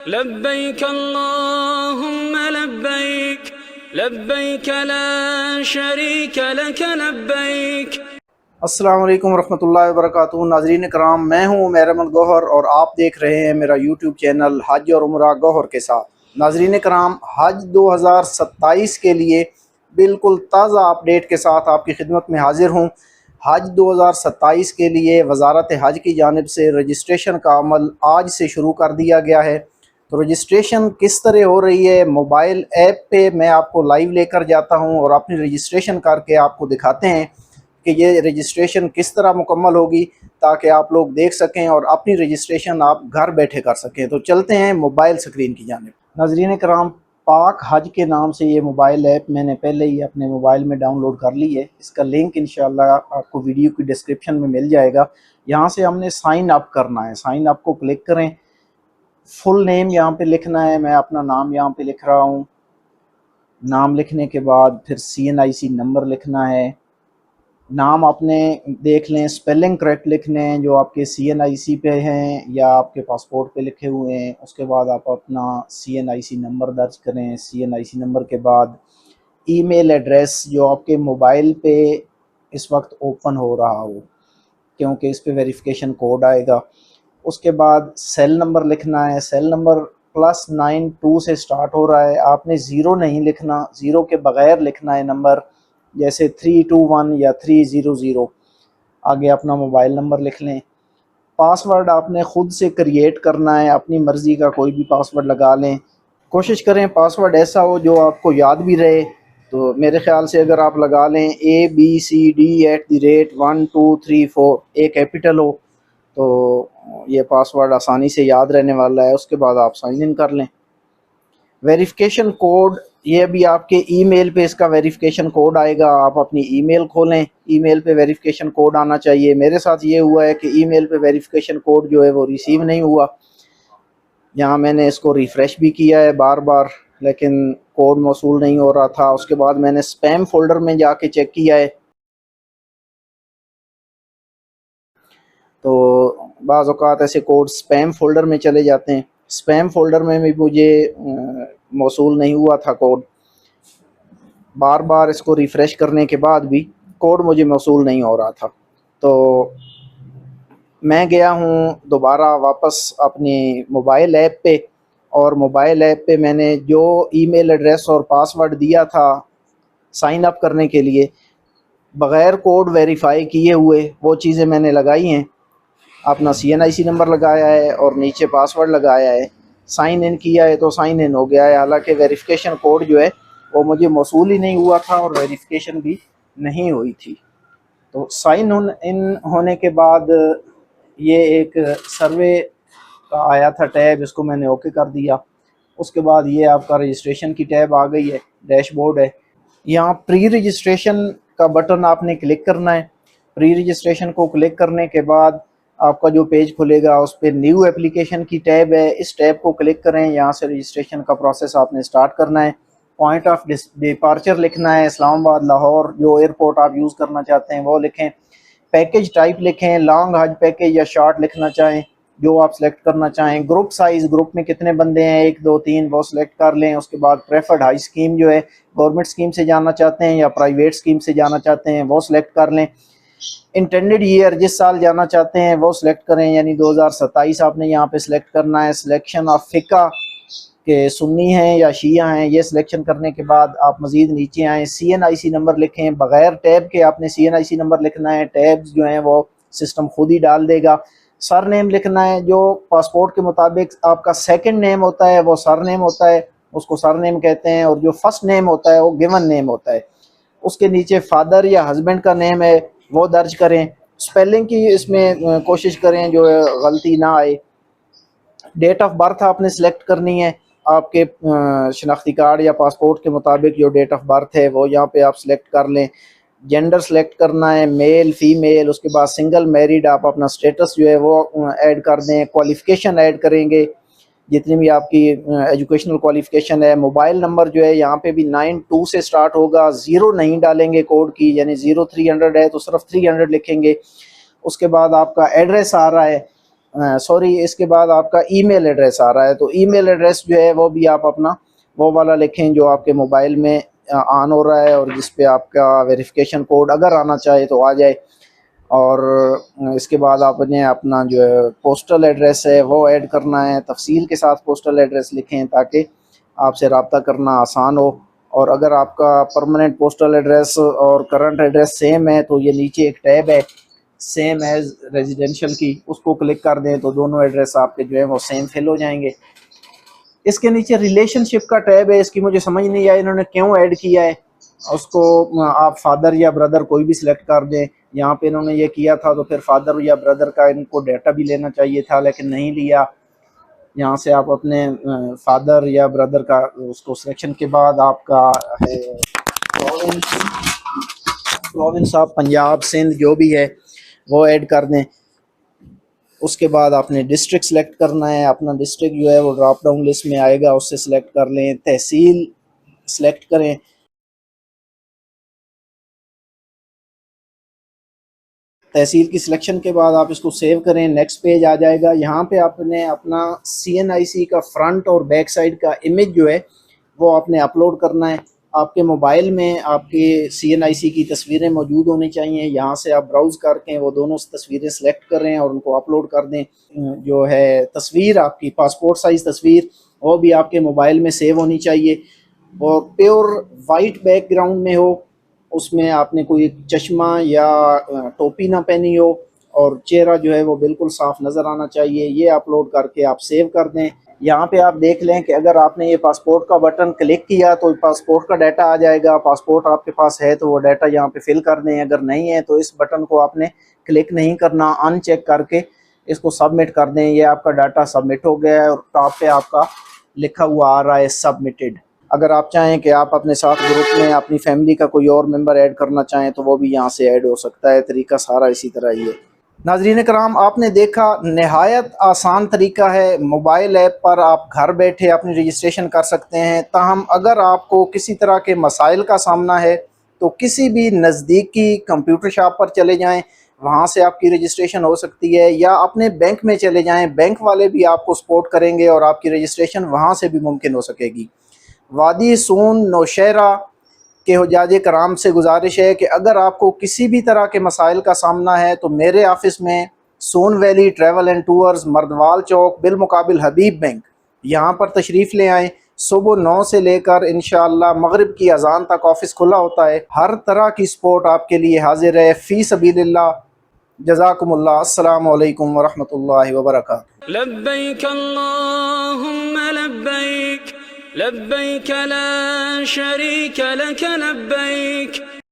لبيك اللهم لبيك لبيك لا شريك لك لبيك۔ السلام علیکم ورحمۃ اللہ وبرکاتہ۔ ناظرین کرام، میں ہوں عمیر احمد گوہر اور آپ دیکھ رہے ہیں میرا یوٹیوب چینل حج اور عمرہ گوہر کے ساتھ۔ ناظرین کرام، حج 2027 کے لیے بالکل تازہ اپڈیٹ کے ساتھ آپ کی خدمت میں حاضر ہوں۔ حج 2027 کے لیے وزارت حج کی جانب سے رجسٹریشن کا عمل آج سے شروع کر دیا گیا ہے۔ تو رجسٹریشن کس طرح ہو رہی ہے، موبائل ایپ پہ میں آپ کو لائیو لے کر جاتا ہوں اور اپنی رجسٹریشن کر کے آپ کو دکھاتے ہیں کہ یہ رجسٹریشن کس طرح مکمل ہوگی، تاکہ آپ لوگ دیکھ سکیں اور اپنی رجسٹریشن آپ گھر بیٹھے کر سکیں۔ تو چلتے ہیں موبائل سکرین کی جانب۔ ناظرین کرام، پاک حج کے نام سے یہ موبائل ایپ میں نے پہلے ہی اپنے موبائل میں ڈاؤن لوڈ کر لی ہے۔ اس کا لنک انشاءاللہ آپ کو ویڈیو کی ڈسکرپشن میں مل جائے گا۔ یہاں سے ہم نے سائن اپ کرنا ہے۔ سائن اپ کو کلک کریں، فل نیم یہاں پہ لکھنا ہے۔ میں اپنا نام یہاں پہ لکھ رہا ہوں۔ نام لکھنے کے بعد پھر CNIC نمبر لکھنا ہے۔ نام اپنے دیکھ لیں، سپیلنگ کریکٹ لکھ لیں جو آپ کے CNIC پہ ہیں یا آپ کے پاسپورٹ پہ لکھے ہوئے ہیں۔ اس کے بعد آپ اپنا CNIC نمبر درج کریں۔ CNIC نمبر کے بعد ای میل ایڈریس جو آپ کے موبائل پہ اس وقت اوپن ہو رہا ہو، کیونکہ اس پہ ویریفیکیشن کوڈ آئے گا۔ اس کے بعد سیل نمبر لکھنا ہے۔ سیل نمبر +92 سے سٹارٹ ہو رہا ہے۔ آپ نے 0 نہیں لکھنا، 0 کے بغیر لکھنا ہے نمبر، جیسے 321 یا 300۔ آگے اپنا موبائل نمبر لکھ لیں۔ پاسورڈ آپ نے خود سے کریٹ کرنا ہے، اپنی مرضی کا کوئی بھی پاسورڈ لگا لیں۔ کوشش کریں پاسورڈ ایسا ہو جو آپ کو یاد بھی رہے۔ تو میرے خیال سے اگر آپ لگا لیں ABCD@1234 کیپٹل ہو تو یہ پاسورڈ آسانی سے یاد رہنے والا ہے۔ اس کے بعد آپ سائن ان کر لیں۔ ویریفیکیشن کوڈ، یہ بھی آپ کے ای میل پہ اس کا ویریفیکیشن کوڈ آئے گا۔ آپ اپنی ای میل کھولیں، ای میل پہ ویریفیکیشن کوڈ آنا چاہیے۔ میرے ساتھ یہ ہوا ہے کہ ای میل پہ ویریفیکیشن کوڈ جو ہے وہ ریسیو نہیں ہوا۔ یہاں میں نے اس کو ریفریش بھی کیا ہے بار بار، لیکن کوڈ موصول نہیں ہو رہا تھا۔ اس کے بعد میں نے اسپیم فولڈر میں جا کے چیک کیا ہے، تو بعض اوقات ایسے کوڈ اسپیم فولڈر میں چلے جاتے ہیں۔ اسپیم فولڈر میں بھی مجھے موصول نہیں ہوا تھا کوڈ۔ بار بار اس کو ریفریش کرنے کے بعد بھی کوڈ مجھے موصول نہیں ہو رہا تھا۔ تو میں گیا ہوں دوبارہ واپس اپنی موبائل ایپ پہ، اور موبائل ایپ پہ میں نے جو ای میل ایڈریس اور پاسورڈ دیا تھا سائن اپ کرنے کے لیے، بغیر کوڈ ویریفائی کیے ہوئے وہ چیزیں میں نے لگائی ہیں۔ اپنا CNIC نمبر لگایا ہے اور نیچے پاسورڈ لگایا ہے، سائن ان کیا ہے تو سائن ان ہو گیا ہے۔ حالانکہ ویریفیکیشن کوڈ جو ہے وہ مجھے موصول ہی نہیں ہوا تھا اور ویریفیکیشن بھی نہیں ہوئی تھی۔ تو سائن ان ہونے کے بعد یہ ایک سروے کا آیا تھا ٹیب، اس کو میں نے اوکے کر دیا۔ اس کے بعد یہ آپ کا رجسٹریشن کی ٹیب آ گئی ہے، ڈیش بورڈ ہے۔ یہاں پری رجسٹریشن کا بٹن آپ نے کلک کرنا ہے۔ پری رجسٹریشن کو کلک کرنے کے بعد آپ کا جو پیج کھلے گا اس پہ نیو اپلیکیشن کی ٹیب ہے، اس ٹیب کو کلک کریں۔ یہاں سے رجسٹریشن کا پروسیس آپ نے سٹارٹ کرنا ہے۔ پوائنٹ آف ڈیپارچر لکھنا ہے، اسلام آباد، لاہور، جو ایئرپورٹ آپ یوز کرنا چاہتے ہیں وہ لکھیں۔ پیکیج ٹائپ لکھیں، لانگ حج پیکیج یا شارٹ لکھنا چاہیں جو آپ سلیکٹ کرنا چاہیں۔ گروپ سائز، گروپ میں کتنے بندے ہیں، 1 2 3، وہ سلیکٹ کر لیں۔ اس کے بعد پریفرڈ حج اسکیم جو ہے، گورنمنٹ اسکیم سے جانا چاہتے ہیں یا پرائیویٹ اسکیم سے جانا چاہتے ہیں وہ سلیکٹ کر لیں۔ انٹینڈڈ ایئر، جس سال جانا چاہتے ہیں وہ سلیکٹ کریں، یعنی 2027 آپ نے یہاں پہ سلیکٹ کرنا ہے۔ سلیکشن آف فقہ کہ سنی ہیں یا شیعہ ہیں، یہ سلیکشن کرنے کے بعد آپ مزید نیچے آئیں، CNIC نمبر لکھیں۔ بغیر ٹیب کے آپ نے CNIC نمبر لکھنا ہے، ٹیبز جو ہیں وہ سسٹم خود ہی ڈال دے گا۔ سر نیم لکھنا ہے، جو پاسپورٹ کے مطابق آپ کا سیکنڈ نیم ہوتا ہے وہ سر نیم ہوتا ہے، اس کو سر نیم کہتے ہیں، اور جو فرسٹ نیم ہوتا ہے وہ گیون نیم ہوتا ہے۔ اس کے نیچے فادر یا ہسبینڈ کا نیم ہے وہ درج کریں۔ سپیلنگ کی اس میں کوشش کریں جو غلطی نہ آئے۔ ڈیٹ آف برتھ آپ نے سلیکٹ کرنی ہے، آپ کے شناختی کارڈ یا پاسپورٹ کے مطابق جو ڈیٹ آف برتھ ہے وہ یہاں پہ آپ سلیکٹ کر لیں۔ جینڈر سلیکٹ کرنا ہے، میل فیمیل۔ اس کے بعد سنگل میریڈ آپ اپنا سٹیٹس جو ہے وہ ایڈ کر دیں۔ کوالیفیکیشن ایڈ کریں گے، جتنی بھی آپ کی ایجوکیشنل کوالیفیکیشن ہے۔ موبائل نمبر جو ہے یہاں پہ بھی 92 سے سٹارٹ ہوگا، 0 نہیں ڈالیں گے کوڈ کی، یعنی 0300 ہے تو صرف 300 لکھیں گے۔ اس کے بعد آپ کا ایڈریس آ رہا ہے، سوری اس کے بعد آپ کا ای میل ایڈریس آ رہا ہے، تو ای میل ایڈریس جو ہے وہ بھی آپ اپنا وہ والا لکھیں جو آپ کے موبائل میں آن ہو رہا ہے اور جس پہ آپ کا ویریفیکیشن کوڈ اگر آنا چاہے تو آ جائے۔ اور اس کے بعد آپ نے اپنا جو ہے پوسٹل ایڈریس ہے وہ ایڈ کرنا ہے، تفصیل کے ساتھ پوسٹل ایڈریس لکھیں تاکہ آپ سے رابطہ کرنا آسان ہو۔ اور اگر آپ کا پرماننٹ پوسٹل ایڈریس اور کرنٹ ایڈریس سیم ہے تو یہ نیچے ایک ٹیب ہے سیم ایز ریزیڈینشیل کی، اس کو کلک کر دیں تو دونوں ایڈریس آپ کے جو ہے وہ سیم فل ہو جائیں گے۔ اس کے نیچے ریلیشن شپ کا ٹیب ہے، اس کی مجھے سمجھ نہیں آئی انہوں نے کیوں ایڈ کیا ہے، اس کو آپ فادر یا بردر کوئی بھی سلیکٹ کر دیں۔ یہاں پہ انہوں نے یہ کیا تھا تو پھر فادر یا بردر کا ان کو ڈیٹا بھی لینا چاہیے تھا لیکن نہیں لیا۔ یہاں سے آپ اپنے فادر یا بردر کا اس کو سلیکشن کے بعد آپ کا ہے پروونس آف پنجاب سندھ جو بھی ہے وہ ایڈ کر دیں۔ اس کے بعد آپ نے ڈسٹرکٹ سلیکٹ کرنا ہے، اپنا ڈسٹرکٹ جو ہے وہ ڈراپ ڈاؤن لسٹ میں آئے گا، اس سے سلیکٹ کر لیں۔ تحصیل سلیکٹ کریں، تحصیل کی سلیکشن کے بعد آپ اس کو سیو کریں، نیکسٹ پیج آ جائے گا۔ یہاں پہ آپ نے اپنا سی این آئی سی کا فرنٹ اور بیک سائڈ کا امیج جو ہے وہ آپ نے اپلوڈ کرنا ہے۔ آپ کے موبائل میں آپ کے سی این آئی سی کی تصویریں موجود ہونی چاہیے، یہاں سے آپ براؤز کر کے وہ دونوں تصویریں سلیکٹ کریں اور ان کو اپلوڈ کر دیں۔ جو ہے تصویر آپ کی پاسپورٹ سائز تصویر وہ بھی آپ کے موبائل میں سیو ہونی چاہیے اور پیور وائٹ بیک گراؤنڈ میں ہو، اس میں آپ نے کوئی چشمہ یا ٹوپی نہ پہنی ہو اور چہرہ جو ہے وہ بالکل صاف نظر آنا چاہیے۔ یہ اپلوڈ کر کے آپ سیو کر دیں۔ یہاں پہ آپ دیکھ لیں کہ اگر آپ نے یہ پاسپورٹ کا بٹن کلک کیا تو پاسپورٹ کا ڈیٹا آ جائے گا، پاسپورٹ آپ کے پاس ہے تو وہ ڈیٹا یہاں پہ فل کر دیں، اگر نہیں ہے تو اس بٹن کو آپ نے کلک نہیں کرنا، ان چیک کر کے اس کو سبمٹ کر دیں۔ یہ آپ کا ڈاٹا سبمٹ ہو گیا ہے اور ٹاپ پہ آپ کا لکھا ہوا آ رہا ہے سبمٹڈ۔ اگر آپ چاہیں کہ آپ اپنے ساتھ گروپ میں اپنی فیملی کا کوئی اور ممبر ایڈ کرنا چاہیں تو وہ بھی یہاں سے ایڈ ہو سکتا ہے، طریقہ سارا اسی طرح ہی ہے۔ ناظرین کرام، آپ نے دیکھا نہایت آسان طریقہ ہے، موبائل ایپ پر آپ گھر بیٹھے اپنی رجسٹریشن کر سکتے ہیں۔ تاہم اگر آپ کو کسی طرح کے مسائل کا سامنا ہے تو کسی بھی نزدیکی کمپیوٹر شاپ پر چلے جائیں، وہاں سے آپ کی رجسٹریشن ہو سکتی ہے، یا اپنے بینک میں چلے جائیں، بینک والے بھی آپ کو سپورٹ کریں گے اور آپ کی رجسٹریشن وہاں سے بھی ممکن ہو سکے گی۔ وادی سون نوشہرہ کے حجاج کرام سے گزارش ہے کہ اگر آپ کو کسی بھی طرح کے مسائل کا سامنا ہے تو میرے آفس میں سون ویلی ٹریول اینڈ ٹورز، مردوال چوک بالمقابل حبیب بینک، یہاں پر تشریف لے آئیں۔ صبح 9 سے لے کر انشاءاللہ مغرب کی اذان تک آفس کھلا ہوتا ہے، ہر طرح کی سپورٹ آپ کے لیے حاضر ہے، فی سبیل اللہ۔ جزاکم اللہ، السلام علیکم ورحمۃ اللہ وبرکاتہ۔ لبيك اللهم لبيك لبيك لا شريك لك لبيك